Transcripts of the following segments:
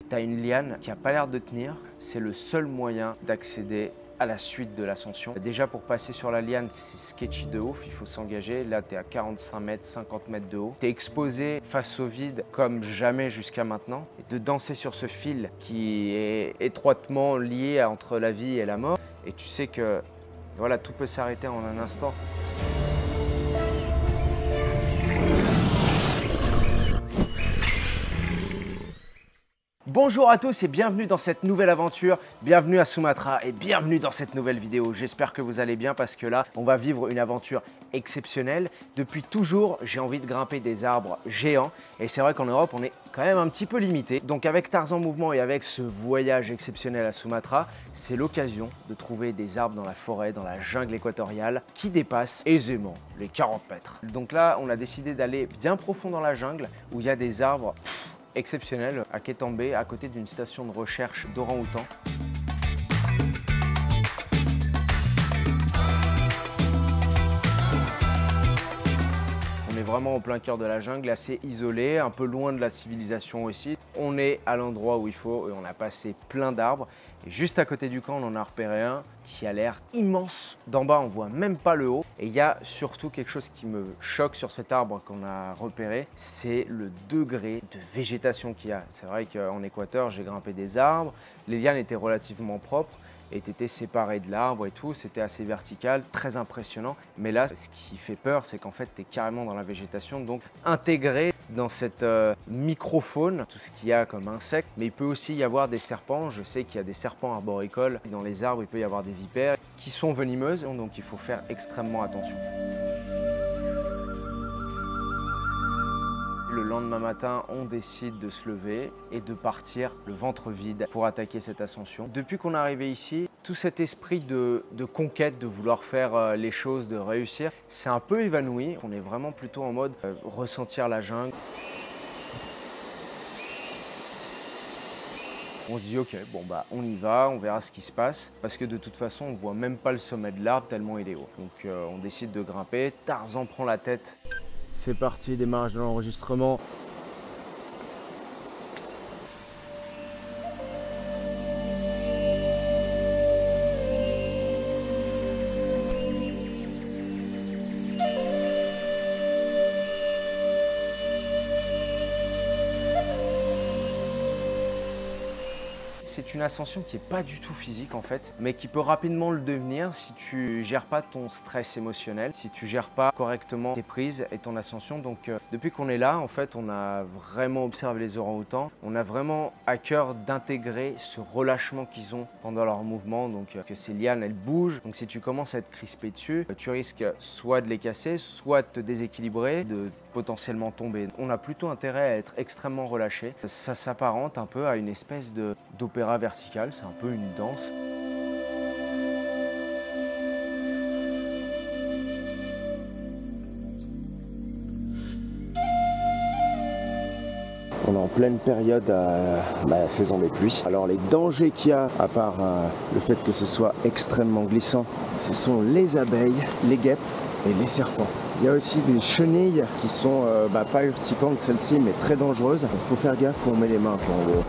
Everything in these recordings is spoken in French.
tu as une liane qui n'a pas l'air de tenir, c'est le seul moyen d'accéder à la suite de l'ascension. Déjà pour passer sur la liane, c'est sketchy de ouf, il faut s'engager. Là, tu es à 45 mètres, 50 mètres de haut. Tu es exposé face au vide comme jamais jusqu'à maintenant. Et de danser sur ce fil qui est étroitement lié entre la vie et la mort. Et tu sais que voilà, tout peut s'arrêter en un instant. Bonjour à tous et bienvenue dans cette nouvelle aventure, bienvenue à Sumatra et bienvenue dans cette nouvelle vidéo. J'espère que vous allez bien parce que là, on va vivre une aventure exceptionnelle. Depuis toujours, j'ai envie de grimper des arbres géants et c'est vrai qu'en Europe, on est quand même un petit peu limité. Donc avec Tarzan Mouvement et avec ce voyage exceptionnel à Sumatra, c'est l'occasion de trouver des arbres dans la forêt, dans la jungle équatoriale qui dépassent aisément les 40 mètres. Donc là, on a décidé d'aller bien profond dans la jungle où il y a des arbres exceptionnel à Kétambé, à côté d'une station de recherche d'orang-outan. On est vraiment au plein cœur de la jungle, assez isolé, un peu loin de la civilisation aussi. On est à l'endroit où il faut et on a passé plein d'arbres. Et juste à côté du camp, on en a repéré un qui a l'air immense. D'en bas, on voit même pas le haut. Et il y a surtout quelque chose qui me choque sur cet arbre qu'on a repéré, c'est le degré de végétation qu'il y a. C'est vrai qu'en Équateur, j'ai grimpé des arbres, les lianes étaient relativement propres et tu étais séparé de l'arbre et tout, c'était assez vertical, très impressionnant. Mais là, ce qui fait peur, c'est qu'en fait, tu es carrément dans la végétation, donc intégré dans cette microfaune, tout ce qu'il y a comme insectes, mais il peut aussi y avoir des serpents. Je sais qu'il y a des serpents arboricoles. Dans les arbres, il peut y avoir des vipères qui sont venimeuses, donc il faut faire extrêmement attention. Le lendemain matin, on décide de se lever et de partir le ventre vide pour attaquer cette ascension. Depuis qu'on est arrivé ici, tout cet esprit de conquête, de vouloir faire les choses, de réussir, c'est un peu évanoui. On est vraiment plutôt en mode ressentir la jungle. On se dit ok, bon bah on y va, on verra ce qui se passe. Parce que de toute façon, on ne voit même pas le sommet de l'arbre tellement il est haut. Donc on décide de grimper, Tarzan prend la tête. C'est parti, démarrage de l'enregistrement. C'est une ascension qui n'est pas du tout physique en fait, mais qui peut rapidement le devenir si tu gères pas ton stress émotionnel, si tu gères pas correctement tes prises et ton ascension. Donc depuis qu'on est là, en fait, on a vraiment observé les orang-outans. On a vraiment à cœur d'intégrer ce relâchement qu'ils ont pendant leur mouvement. Donc que ces lianes, elles bougent. Donc si tu commences à être crispé dessus, tu risques soit de les casser, soit de te déséquilibrer, de potentiellement tomber. On a plutôt intérêt à être extrêmement relâché. Ça s'apparente un peu à une espèce d'opéra vertical, c'est un peu une danse. On est en pleine période la saison des pluies. Alors les dangers qu'il y a, à part le fait que ce soit extrêmement glissant, ce sont les abeilles, les guêpes et les serpents. Il y a aussi des chenilles qui sont pas urticantes celles-ci, mais très dangereuses. Il faut faire gaffe où on met les mains en gros.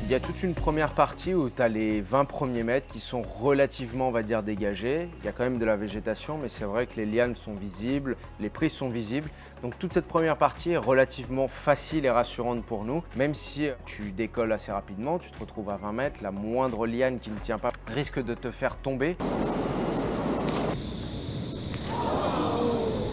Il y a toute une première partie où tu as les 20 premiers mètres qui sont relativement, on va dire, dégagés. Il y a quand même de la végétation, mais c'est vrai que les lianes sont visibles, les prises sont visibles. Donc toute cette première partie est relativement facile et rassurante pour nous. Même si tu décolles assez rapidement, tu te retrouves à 20 mètres, la moindre liane qui ne tient pas risque de te faire tomber.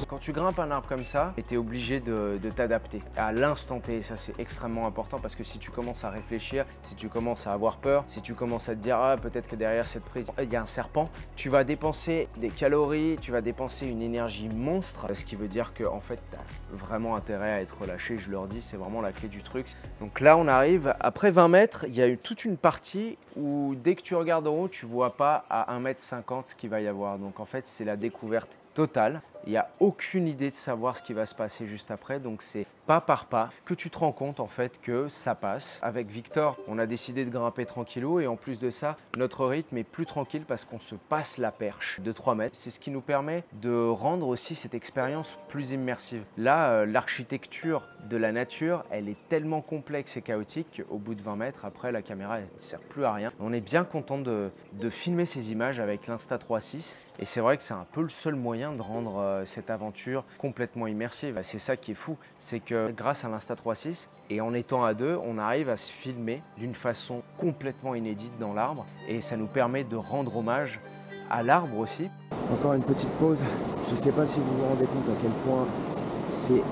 Quand tu grimpes un arbre comme ça, tu es obligé de t'adapter à l'instant T. Ça, c'est extrêmement important parce que si tu commences à réfléchir, si tu commences à avoir peur, si tu commences à te dire « Ah, peut-être que derrière cette prise, il y a un serpent », tu vas dépenser des calories, tu vas dépenser une énergie monstre. Ce qui veut dire que en fait, tu as vraiment intérêt à être relâché. Je leur dis, c'est vraiment la clé du truc. Donc là, on arrive. Après 20 mètres, il y a toute une partie où dès que tu regardes en haut, tu ne vois pas à 1,50 m ce qu'il va y avoir. Donc en fait, c'est la découverte totale. Il n'y a aucune idée de savoir ce qui va se passer juste après, donc c'est pas par pas, que tu te rends compte en fait que ça passe. Avec Victor, on a décidé de grimper tranquillou et en plus de ça, notre rythme est plus tranquille parce qu'on se passe la perche de 3 mètres. C'est ce qui nous permet de rendre aussi cette expérience plus immersive. Là, l'architecture de la nature, elle est tellement complexe et chaotique qu'au bout de 20 mètres, après, la caméra ne sert plus à rien. On est bien content de filmer ces images avec l'Insta3.6 et c'est vrai que c'est un peu le seul moyen de rendre cette aventure complètement immersive. C'est ça qui est fou, c'est que grâce à l'Insta3.6 et en étant à deux, on arrive à se filmer d'une façon complètement inédite dans l'arbre et ça nous permet de rendre hommage à l'arbre aussi. Encore une petite pause. Je ne sais pas si vous vous rendez compte à quel point c'est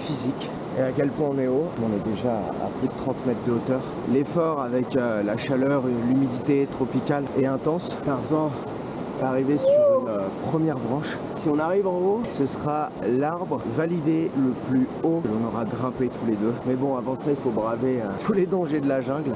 physique et à quel point on est haut. On est déjà à plus de 30 mètres de hauteur. L'effort avec la chaleur, l'humidité tropicale est intense. Tarzan est arrivé sur une première branche. Si on arrive en haut, ce sera l'arbre validé le plus haut que l'on aura grimpé tous les deux. Mais bon, avant ça, il faut braver tous les dangers de la jungle.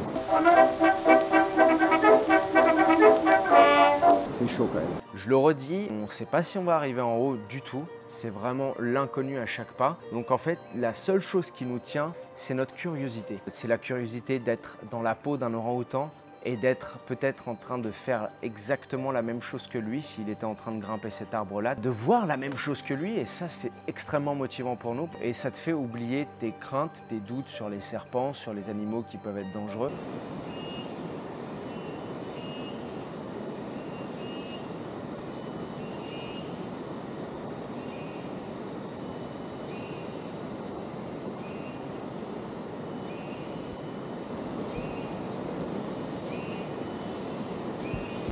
C'est chaud quand même. Je le redis, on ne sait pas si on va arriver en haut du tout. C'est vraiment l'inconnu à chaque pas. Donc en fait, la seule chose qui nous tient, c'est notre curiosité. C'est la curiosité d'être dans la peau d'un orang-outan et d'être peut-être en train de faire exactement la même chose que lui s'il était en train de grimper cet arbre-là, de voir la même chose que lui et ça c'est extrêmement motivant pour nous et ça te fait oublier tes craintes, tes doutes sur les serpents, sur les animaux qui peuvent être dangereux.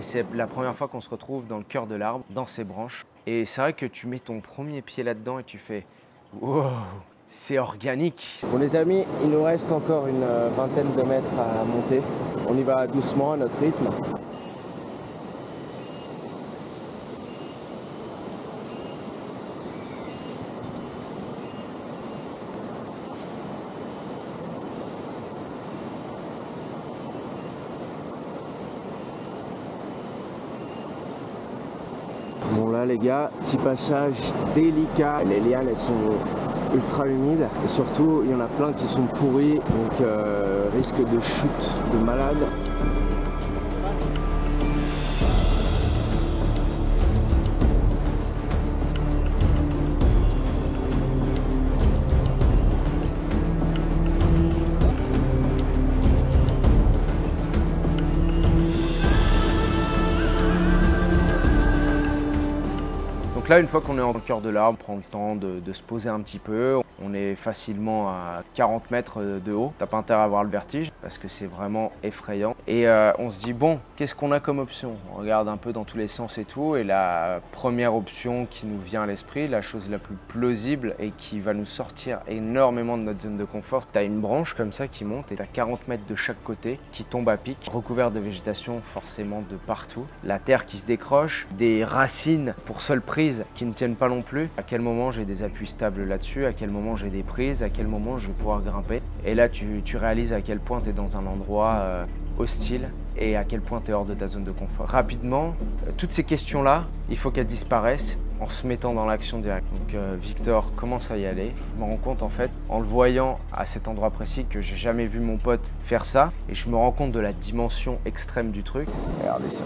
C'est la première fois qu'on se retrouve dans le cœur de l'arbre, dans ses branches. Et c'est vrai que tu mets ton premier pied là-dedans et tu fais « Wow, c'est organique !» Bon les amis, il nous reste encore une vingtaine de mètres à monter. On y va doucement à notre rythme. Bon là les gars, petit passage délicat, les lianes elles sont ultra humides et surtout il y en a plein qui sont pourris donc risque de chute de malade. Donc là, une fois qu'on est en cœur de l'arbre, on prend le temps de se poser un petit peu. On est facilement à 40 mètres de haut. T'as pas intérêt à avoir le vertige parce que c'est vraiment effrayant. Et on se dit, bon, qu'est-ce qu'on a comme option? On regarde un peu dans tous les sens et tout. Et la première option qui nous vient à l'esprit, la chose la plus plausible et qui va nous sortir énormément de notre zone de confort, t'as une branche comme ça qui monte et t'as 40 mètres de chaque côté qui tombe à pic, recouverte de végétation forcément de partout. La terre qui se décroche, des racines pour seule prise qui ne tiennent pas non plus. À quel moment j'ai des appuis stables là-dessus, à quel moment j'ai des prises, à quel moment je vais pouvoir grimper. Et là, tu réalises à quel point tu es dans un endroit hostile et à quel point tu es hors de ta zone de confort. Rapidement, toutes ces questions-là, il faut qu'elles disparaissent en se mettant dans l'action directe. Donc Victor commence à y aller. Je me rends compte en fait, en le voyant à cet endroit précis, que j'ai jamais vu mon pote faire ça. Et je me rends compte de la dimension extrême du truc. Regardez ça.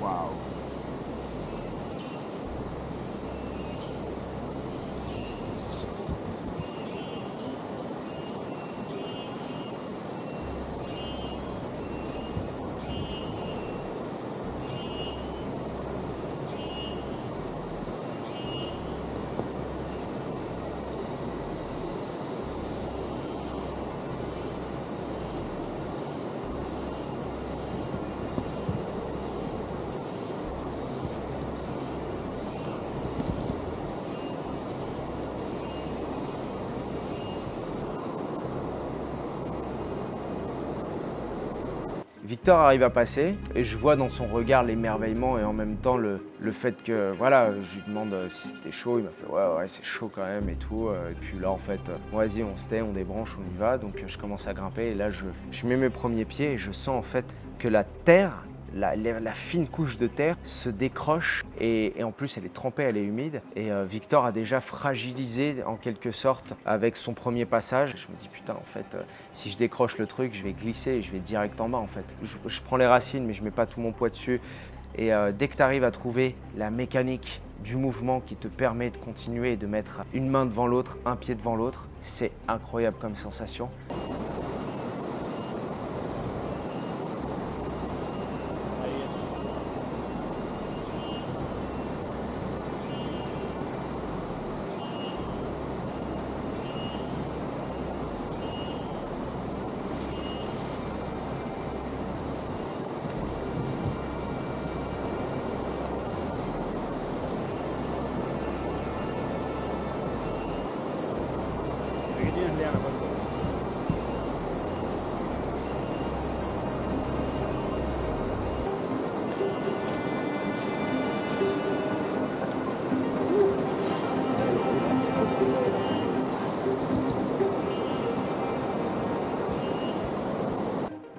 Waouh. Victor arrive à passer et je vois dans son regard l'émerveillement et en même temps le fait que, voilà, je lui demande si c'était chaud, il m'a fait ouais c'est chaud quand même et tout. Et puis là en fait, vas-y on se tait, on débranche, on y va. Donc je commence à grimper et là je mets mes premiers pieds et je sens en fait que la terre, la fine couche de terre se décroche et en plus elle est trempée, elle est humide et Victor a déjà fragilisé en quelque sorte avec son premier passage. Je me dis putain en fait si je décroche le truc je vais glisser et je vais direct en bas en fait. Je prends les racines mais je mets pas tout mon poids dessus et dès que tu arrives à trouver la mécanique du mouvement qui te permet de continuer et de mettre une main devant l'autre, un pied devant l'autre, c'est incroyable comme sensation.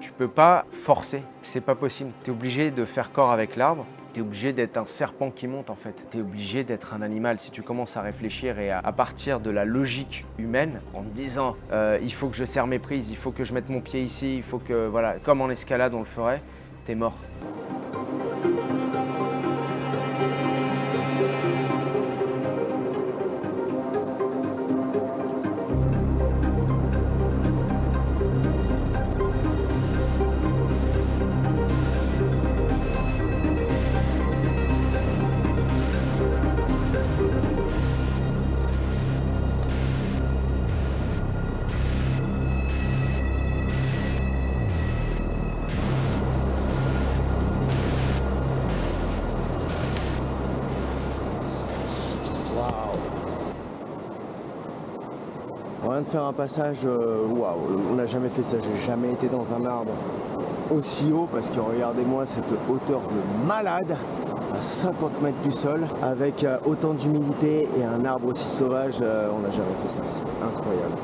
Tu peux pas forcer, c'est pas possible. Tu es obligé de faire corps avec l'arbre, tu es obligé d'être un serpent qui monte en fait. Tu es obligé d'être un animal. Si tu commences à réfléchir et à partir de la logique humaine en te disant il faut que je serre mes prises, il faut que je mette mon pied ici, il faut que, voilà, comme en escalade on le ferait, t'es mort. On vient de faire un passage, waouh, on n'a jamais fait ça, j'ai jamais été dans un arbre aussi haut parce que regardez-moi cette hauteur de malade à 50 mètres du sol avec autant d'humidité et un arbre aussi sauvage, on n'a jamais fait ça, c'est incroyable.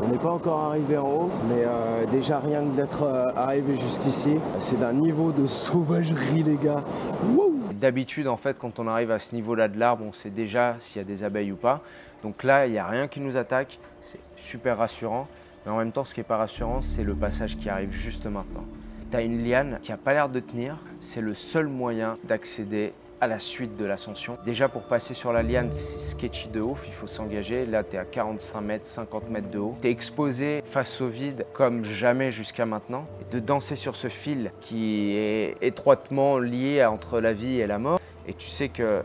On n'est pas encore arrivé en haut, mais déjà rien que d'être arrivé jusqu'ici, c'est d'un niveau de sauvagerie les gars. Wouh! D'habitude en fait quand on arrive à ce niveau-là de l'arbre, on sait déjà s'il y a des abeilles ou pas. Donc là, il n'y a rien qui nous attaque, c'est super rassurant. Mais en même temps, ce qui n'est pas rassurant, c'est le passage qui arrive juste maintenant. Tu as une liane qui n'a pas l'air de tenir, c'est le seul moyen d'accéder à la suite de l'ascension. Déjà pour passer sur la liane, c'est sketchy de ouf, il faut s'engager. Là, tu es à 45 mètres, 50 mètres de haut. Tu es exposé face au vide comme jamais jusqu'à maintenant. Et de danser sur ce fil qui est étroitement lié entre la vie et la mort. Et tu sais que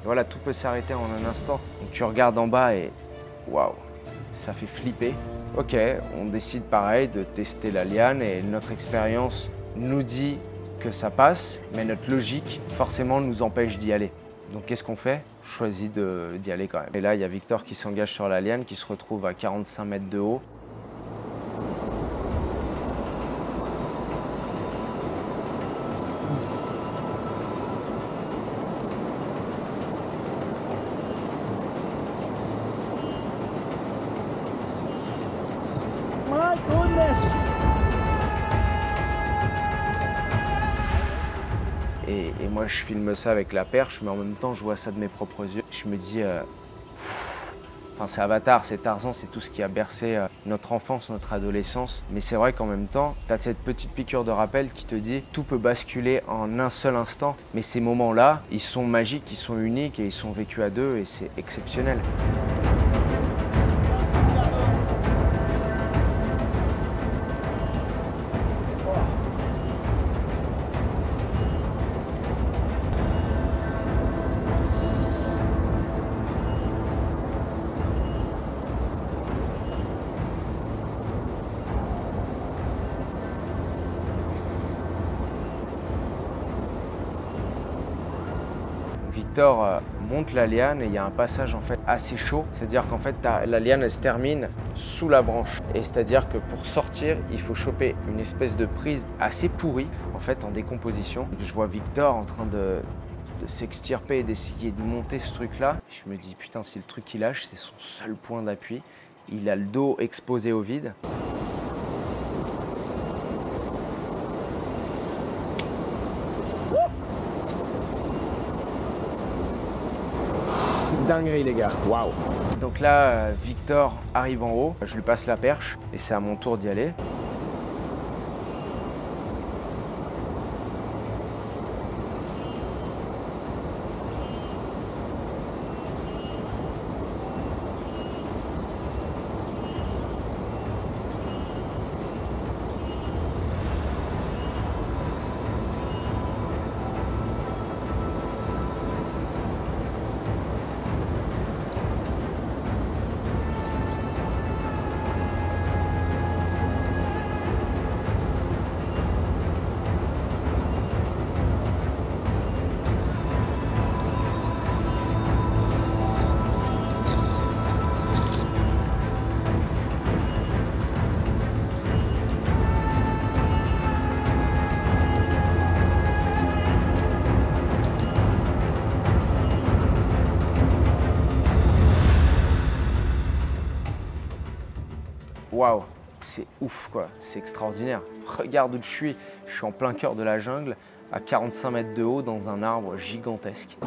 voilà, tout peut s'arrêter en un instant. Donc tu regardes en bas et waouh, ça fait flipper. Ok, on décide pareil de tester la liane et notre expérience nous dit que ça passe, mais notre logique forcément nous empêche d'y aller. Donc qu'est-ce qu'on fait? Je choisis d'y aller quand même. Et là, il y a Victor qui s'engage sur la liane, qui se retrouve à 45 mètres de haut. Et moi, je filme ça avec la perche, mais en même temps, je vois ça de mes propres yeux. Je me dis, enfin, c'est Avatar, c'est Tarzan, c'est tout ce qui a bercé notre enfance, notre adolescence. Mais c'est vrai qu'en même temps, tu as cette petite piqûre de rappel qui te dit tout peut basculer en un seul instant. Mais ces moments-là, ils sont magiques, ils sont uniques et ils sont vécus à deux et c'est exceptionnel. Victor monte la liane et il y a un passage en fait assez chaud, c'est-à-dire qu'en fait la liane elle se termine sous la branche et c'est-à-dire que pour sortir il faut choper une espèce de prise assez pourrie en fait en décomposition. Je vois Victor en train de s'extirper et d'essayer de monter ce truc là. Je me dis putain, si le truc il lâche, c'est son seul point d'appui, il a le dos exposé au vide. Dinguerie les gars, waouh. Donc là, Victor arrive en haut, je lui passe la perche et c'est à mon tour d'y aller. Waouh, c'est ouf quoi, c'est extraordinaire. Regarde où je suis en plein cœur de la jungle, à 45 mètres de haut dans un arbre gigantesque.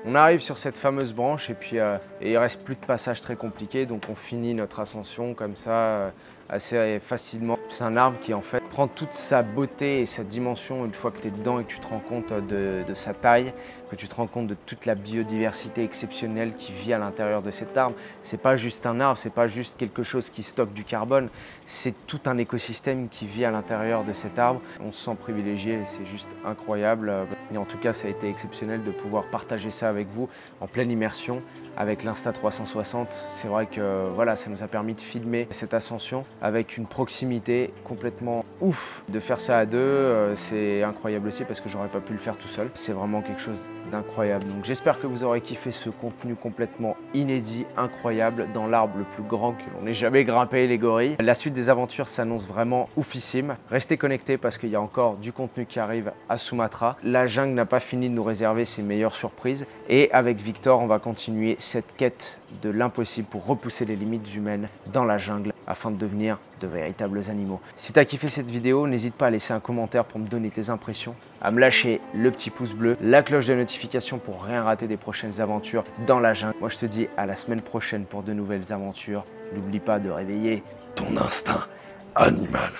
On arrive sur cette fameuse branche et puis il reste plus de passage très compliqué, donc on finit notre ascension comme ça assez facilement. C'est un arbre qui en fait prend toute sa beauté et sa dimension une fois que tu es dedans et que tu te rends compte de sa taille, que tu te rends compte de toute la biodiversité exceptionnelle qui vit à l'intérieur de cet arbre. C'est pas juste un arbre, c'est pas juste quelque chose qui stocke du carbone, c'est tout un écosystème qui vit à l'intérieur de cet arbre. On se sent privilégié, c'est juste incroyable. Et en tout cas, ça a été exceptionnel de pouvoir partager ça avec vous en pleine immersion avec l'Insta360. C'est vrai que voilà, ça nous a permis de filmer cette ascension avec une proximité complètement ouf. De faire ça à deux, c'est incroyable aussi parce que j'aurais pas pu le faire tout seul. C'est vraiment quelque chose d'incroyable. Donc j'espère que vous aurez kiffé ce contenu complètement inédit, incroyable, dans l'arbre le plus grand que l'on ait jamais grimpé, les gorilles. La suite des aventures s'annonce vraiment oufissime. Restez connectés parce qu'il y a encore du contenu qui arrive à Sumatra. La jungle n'a pas fini de nous réserver ses meilleures surprises. Et avec Victor, on va continuer cette quête de l'impossible pour repousser les limites humaines dans la jungle afin de devenir de véritables animaux. Si tu as kiffé cette vidéo, n'hésite pas à laisser un commentaire pour me donner tes impressions, à me lâcher le petit pouce bleu, la cloche de notification pour rien rater des prochaines aventures dans la jungle. Moi je te dis à la semaine prochaine pour de nouvelles aventures. N'oublie pas de réveiller ton instinct animal.